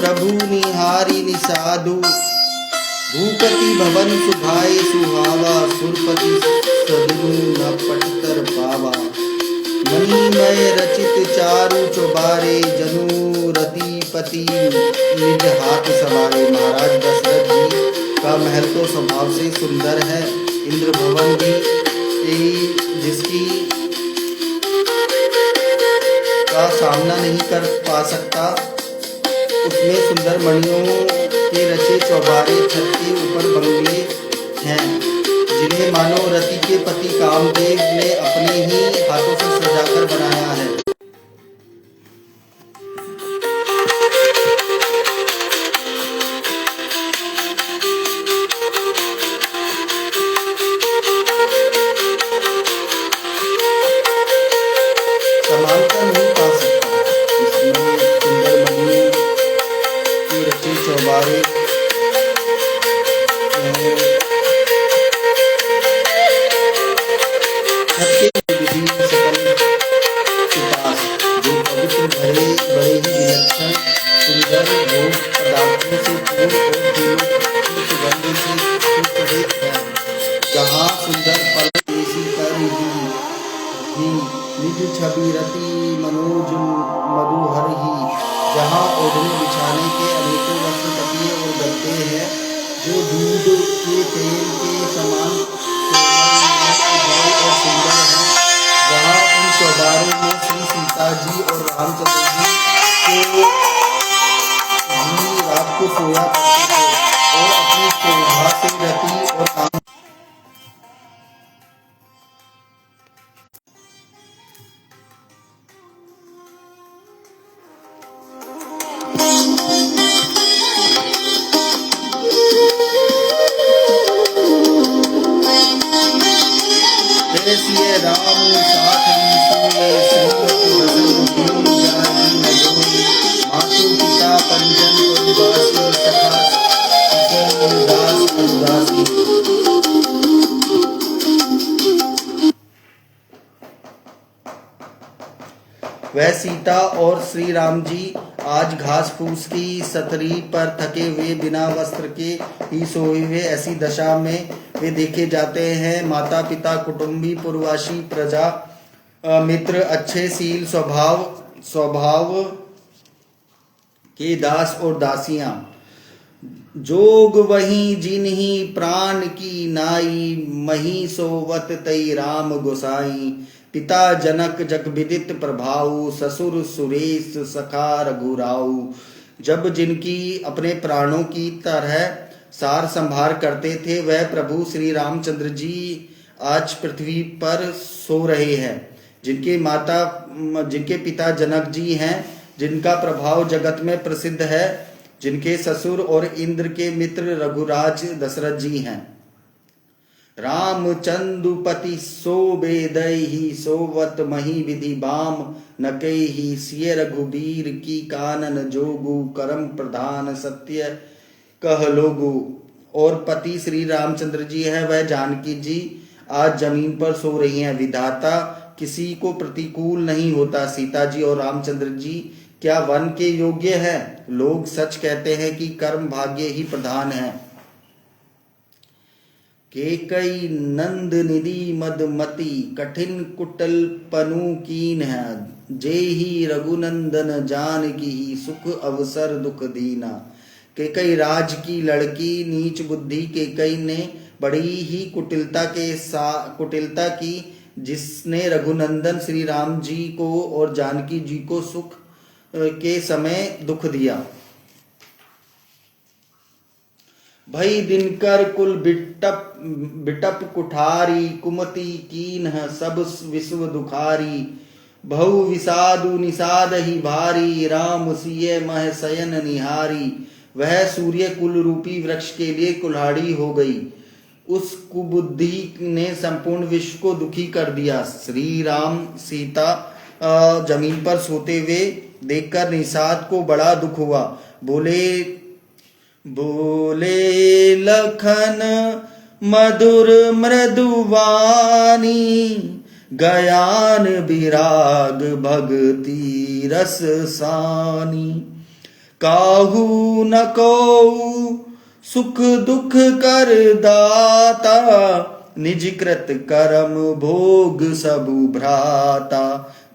प्रभु निहारी निसाधु, भूपति भवन सुभाए सुहावा, सुरपति सदनु न पटतर पावा। मणिमय रचित चारु चौबारे, जनु रतिपति निज हाथ सवारे। महाराज दशरथ जी का महल तो स्वभाव से सुंदर है, इंद्र भवन भी जिसकी का सामना नहीं कर पा सकता, उसमें सुंदर मणियों के रचे चौबारे, छत के ऊपर बंगले हैं, जिन्हें मानो रति के पति कामदेव ने अपने ही हाथों से सजाकर बनाया है। समानता नहीं पा सकता, इसमें सुंदर मणियों के रचे चौबारे भरे बड़े ही विलक्षण सुंदर भोग पदार्थों से पूर्ण और फूलों की सुगंध से सुसज्जित है, जहाँ सुंदर फल देसी कर ही निज छवि रति मनोज मधुहर ही, जहाँ ओढ़ने बिछाने के अनेकों वस्त्र तकिए और गद्दे हैं, जो दूध के तेल के समान और सुंदर है। वहाँ उन चौबारों में श्री सीता जी और रामचंद्र जी रात को सोया करते थे और अपनी शोभा से रति और काम सिए राम साथ सोए, मातु पिता परिजन परिवासी सखा दास अनुदासी। वह सीता और श्री राम जी आज घास फूस की सतरी पर थके हुए बिना वस्त्र के ही सोए हुए ऐसी दशा में वे देखे जाते हैं। माता पिता कुटुंबी पूर्ववासी प्रजा मित्र अच्छे सील स्वभाव के दास और दासियां, जोग वही जिन्ही प्राण की नाई, मही सोवत तई राम गोसाई। पिता जनक जग विदित प्रभाऊ, ससुर सुरेश सखा रघुराऊ। जब जिनकी अपने प्राणों की तरह सार संभार करते थे, वह प्रभु श्री रामचंद्र जी आज पृथ्वी पर सो रहे हैं। जिनके पिता जनक जी हैं, जिनका प्रभाव जगत में प्रसिद्ध है, जिनके ससुर और इंद्र के मित्र रघुराज दशरथ जी हैं। रामचंदुपति सोबेदहि सोवत मही विधि बाम, नकहि सिय रघुबीर की कानन जोगु, करम प्रधान सत्य कह लोगु। और पति श्री रामचंद्र जी है, वह जानकी जी आज जमीन पर सो रही हैं। विधाता किसी को प्रतिकूल नहीं होता। सीता जी और रामचंद्र जी क्या वन के योग्य हैं? लोग सच कहते हैं कि कर्म भाग्य ही प्रधान है। केकई नंद निधि मदमती, कठिन कुटल पनु कीन है, जेहि रघुनंदन जानकी, सुख अवसर दुख दीना। केकई राज की लड़की नीच बुद्धि केकई ने बड़ी ही कुटिलता की, जिसने रघुनंदन श्री राम जी को और जानकी जी को सुख के समय दुख दिया। भई दिनकर कुल बिटप कुठारी, कुमति कीन सब विश्व दुखारी। बहु विषादु निषाद ही भारी, राम सिय मह शयन निहारी। वह सूर्य कुल रूपी वृक्ष के लिए कुल्हाड़ी हो गई। उस कुबुद्धि ने संपूर्ण विश्व को दुखी कर दिया। श्री राम सीता जमीन पर सोते हुए देखकर निषाद को बड़ा दुख हुआ। बोले लखन मधुर मृदुवानी, गयान विराग भक्ति रस सानी। काहू न को सुख दुख कर दाता, निज कृत कर्म भोग सबु भ्राता।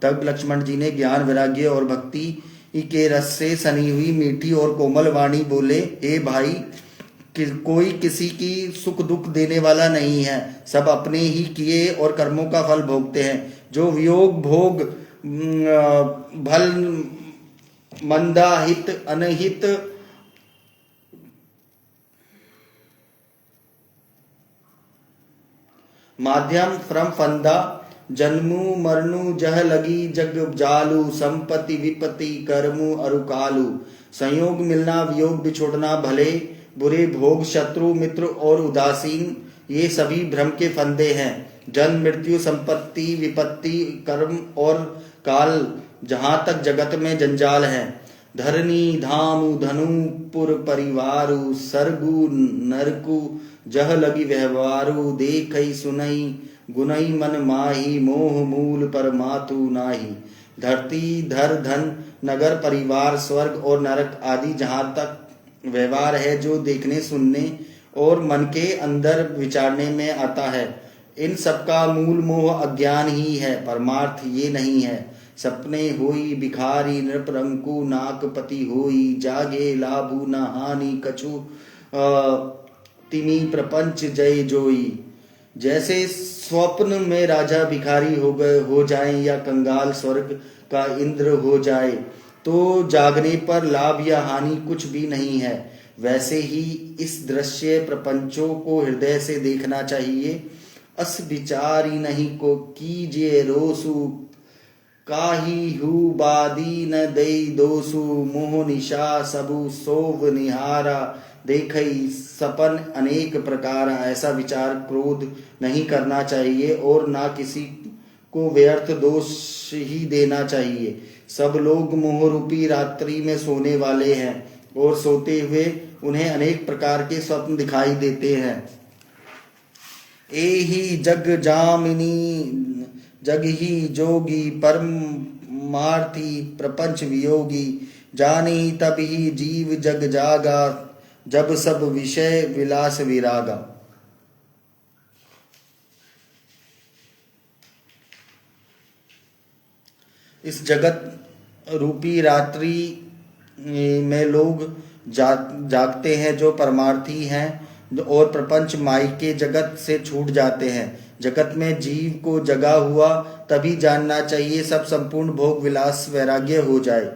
तब लक्ष्मण जी ने ज्ञान वैराग्य और भक्ति के रस से सनी हुई मीठी और कोमल वाणी बोले, हे भाई, कोई किसी की सुख दुख देने वाला नहीं है, सब अपने ही किए और कर्मों का फल भोगते हैं। जो वियोग भोग भल मंदा हित अनहित माध्यम फ्रम फंदा, जन्मु मरनु जह लगी जग जालू, संपत्ति विपत्ति कर्मु अरुकालू। संयोग मिलना वियोग बिछोड़ना, भले बुरे भोग शत्रु मित्र और उदासीन, ये सभी भ्रम के फंदे हैं। जन्म मृत्यु संपत्ति विपत्ति कर्म और काल, जहां तक जगत में जंजाल है। धरनी धामु धनु पुर परिवारु, सरगु नरकु जह लगी व्यवहारु। देखई सुनई गुनई मन माही, मोह मूल पर मातु नाही। धरती धर धन नगर परिवार स्वर्ग और नरक आदि जहाँ तक व्यवहार है, जो देखने सुनने और मन के अंदर विचारने में आता है, इन सबका मूल मोह अज्ञान ही है, परमार्थ ये नहीं है। सपने होई भिखारी नृपरंकु, नाकपति होई जागे लाभु न हानि कछु, तिमी प्रपंच जय जोई। जैसे स्वप्न में राजा भिखारी हो जाए या कंगाल स्वर्ग का इंद्र हो जाए, तो जागने पर लाभ या हानि कुछ भी नहीं है, वैसे ही इस दृश्य प्रपंचों को हृदय से देखना चाहिए। अस विचारी नहीं को कीजिए रोसु, काही हु बादी न दई दोसु। मोह निशा सबु सोव निहारा, देखई सपन अनेक प्रकार। ऐसा विचार क्रोध नहीं करना चाहिए और ना किसी को व्यर्थ दोष ही देना चाहिए। सब लोग मोह रूपी रात्रि में सोने वाले हैं और सोते हुए उन्हें अनेक प्रकार के स्वप्न दिखाई देते हैं। एही जग जामिनी जग ही जोगी, परमार्थी प्रपंच वियोगी। जानी तब ही जीव जग जागा, जब सब विषय विलास विरागा। इस जगत रूपी रात्रि में लोग जागते हैं जो परमार्थी हैं और प्रपंच माई के जगत से छूट जाते हैं। जगत में जीव को जगा हुआ तभी जानना चाहिए, सब संपूर्ण भोग विलास वैराग्य हो जाए।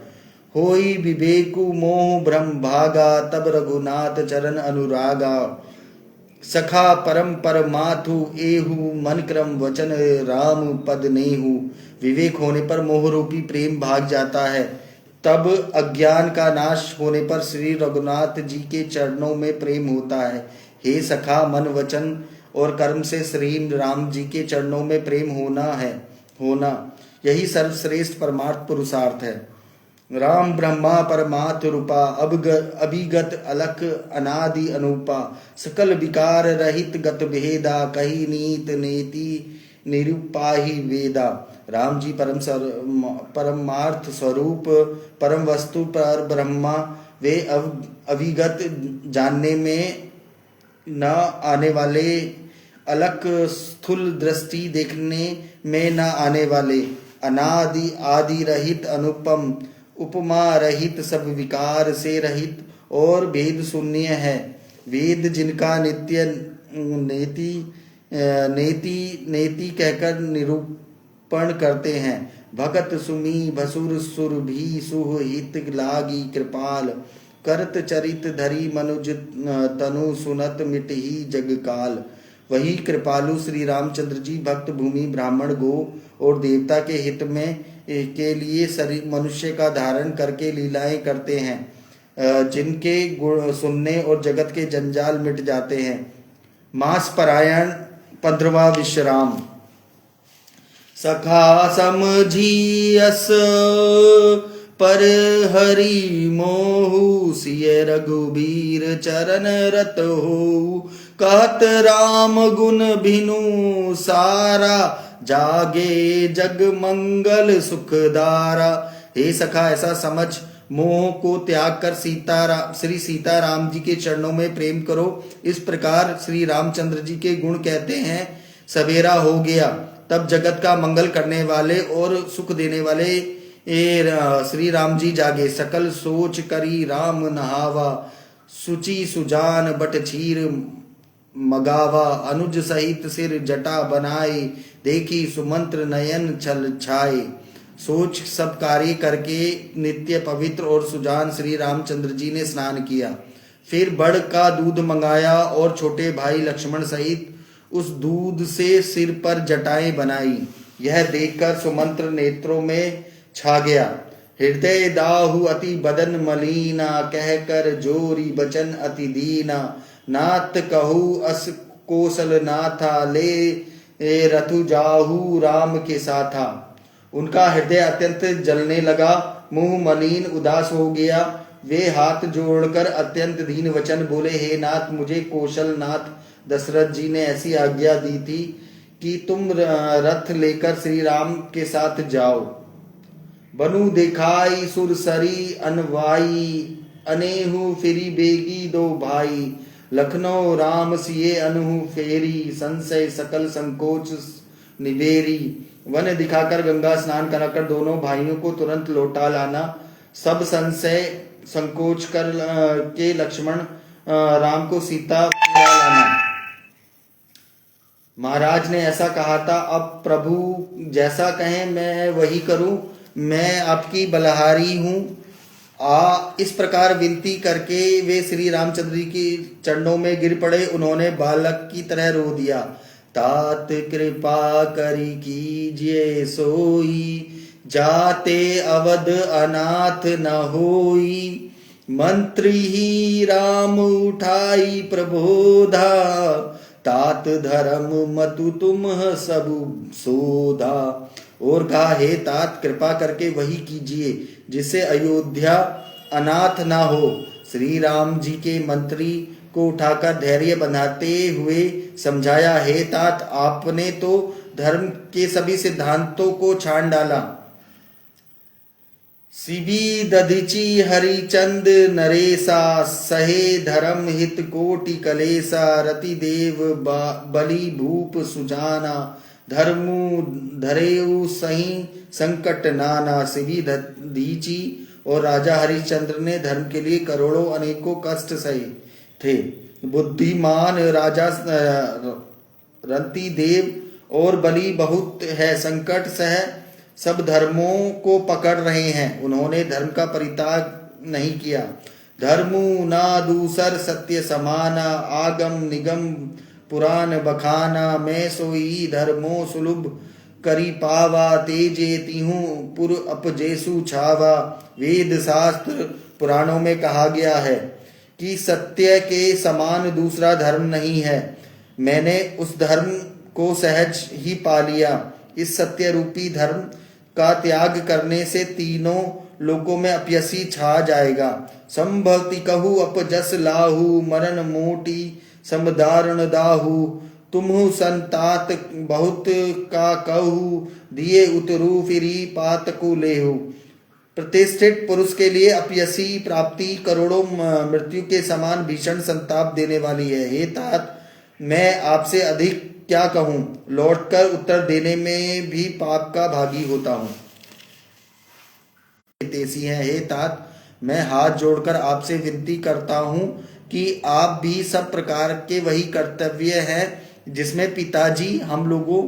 होई विवेकु मोह भ्रम भागा, तब रघुनाथ चरण अनुरागा। सखा परम परमाथु एहु, मन क्रम वचन राम पद नेहु। विवेक होने पर मोह रूपी प्रेम भाग जाता है, तब अज्ञान का नाश होने पर श्री रघुनाथ जी के चरणों में प्रेम होता है। हे सखा, मन वचन और कर्म से श्री राम जी के चरणों में प्रेम होना यही सर्वश्रेष्ठ परमार्थ पुरुषार्थ है। राम ब्रह्मा परमात्म रूपा, अभिगत अलख अनादि अनूपा। सकल विकार रहित गत भेदा, कही नीत नेति निरूपाही वेदा। राम जी परमार्थ स्वरूप परम वस्तु पर ब्रह्मा, वे अभिगत जानने में न आने वाले, अलक स्थूल दृष्टि देखने में न आने वाले, अनादि आदि रहित अनुपम, उपमा रहित, सब विकार से रहित और भेद शून्य है। वेद जिनका नित्य नेति कहकर निरूपण करते हैं। भगत सुमी भसुर सुर भी सुहित लागी कृपाल, करत चरित धरी मनुज तनु सुनत मिटही जग काल। वही कृपालु श्री रामचंद्र जी भक्त भूमि ब्राह्मण गो और देवता के हित में के लिए शरीर मनुष्य का धारण करके लीलाएं करते हैं, जिनके गुण सुनने और जगत के जंजाल मिट जाते हैं। मास परायण 15वां विश्राम। सखा समझियस पर हरि मोहु, सिय रघुबीर चरण रत हो। कहत राम गुण भिनु सारा, जागे जग मंगल सुखदारा। हे सखा, ऐसा समझ मोह को त्याग कर श्री सीताराम जी के चरणों में प्रेम करो। इस प्रकार श्री रामचंद्र जी के गुण कहते हैं। सवेरा हो गया, तब जगत का मंगल करने वाले और सुख देने वाले श्री राम जी जागे। सकल सोच करी राम नहावा, सुचि सुजान बट छीर मगावा। अनुज सहित सिर जटा बनाए, देखी सुमंत्र नयन छल छाए। सोच सब कार्य करके नित्य पवित्र और सुजान श्री रामचंद्र जी ने स्नान किया। फिर बड़ का दूध मंगाया और छोटे भाई लक्ष्मण सहित उस दूध से सिर पर जटाएं बनाई। यह देखकर सुमंत्र नेत्रों में छा गया। हृदय दाहु अति बदन मलीना, कह कर जोरी बचन अति दीना। नाथ कहू अस कोसल नाथा, ले रथु जाहू राम के साथा। उनका हृदय अत्यंत जलने लगा, मुंह मलिन उदास हो गया। वे हाथ जोड़कर अत्यंत दीन वचन बोले, हे नाथ, मुझे कौशल नाथ दशरथ जी ने ऐसी आज्ञा दी थी कि तुम रथ लेकर श्री राम के साथ जाओ। बनु दिखाई सुरसरी अनवाई, अनेहु फिरी बेगी दो भाई। लखनऊ राम सिए अनहु फेरी, संशय सकल संकोच निबेरी। वन दिखाकर गंगा स्नान कराकर दोनों भाइयों को तुरंत लौटा लाना। सब संशय संकोच कर के लक्ष्मण राम को सीता लाना। महाराज ने ऐसा कहा था, अब प्रभु जैसा कहें मैं वही करूं। मैं आपकी बलहारी हूं। इस प्रकार विनती करके वे श्री रामचंद्र जी के चरणों में गिर पड़े। उन्होंने बालक की तरह रो दिया। तात कृपा करी कीजिए सोई, जाते अवध अनाथ न होई। मंत्री ही राम उठाई प्रबोधा, तात धर्म मतु तुम सब सोधा। और कहा, हे तात, कृपा करके वही कीजिए जिससे अयोध्या अनाथ ना हो। श्री राम जी के मंत्री को उठाकर धैर्य बनाते हुए समझाया, हे तात, आपने तो धर्म के सभी सिद्धांतों को छान डाला। शिवी दधिची हरिचंद नरेसा, सहे धर्म हित कोटि कलेसा। रति देव बलि भूप सुजाना, धर्मु धरेउ सही संकट नाना। शिवी दधीची और राजा हरिश्चंद्र ने धर्म के लिए करोड़ों अनेकों कष्ट सहे थे। बुद्धिमान राजा रति देव और बलि बहुत है, संकट सह सब धर्मों को पकड़ रहे हैं। उन्होंने धर्म का परित्याग नहीं किया। धर्मु ना दूसर सत्य समाना, आगम निगम पुराण बखाना। मैं सोई धर्मो सुलभ करी पावा, तेजे तिहु पुर अपजेसु छावा। वेद शास्त्र पुराणों में कहा गया है कि सत्य के समान दूसरा धर्म नहीं है। मैंने उस धर्म को सहज ही पा लिया। इस सत्य रूपी धर्म का त्याग करने से तीनों लोकों में अपयसी छा जाएगा। संभवति कहू अपजस लाहू, मरण मोटी समदारुण दाहू। तुम्हु संतात बहुत का कहू, दिए उतरू फिरी पात को लेहू। प्रतिष्ठित पुरुष के लिए अपयसी प्राप्ति करोड़ों मृत्यु के समान भीषण संताप देने वाली है। हे तात, मैं आपसे अधिक क्या कहूं, लौटकर उत्तर देने में भी पाप का भागी होता हूं। तेसी हैं, हे तात, मैं हाथ जोड़कर आपसे विनती करता हूं कि आप भी सब प्रकार के वही कर्तव्य हैं जिसमें पिताजी हम लोगों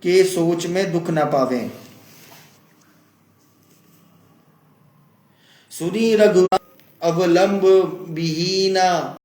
के सोच में दुख न पावें। सुनी रघु अवलंब विहीना,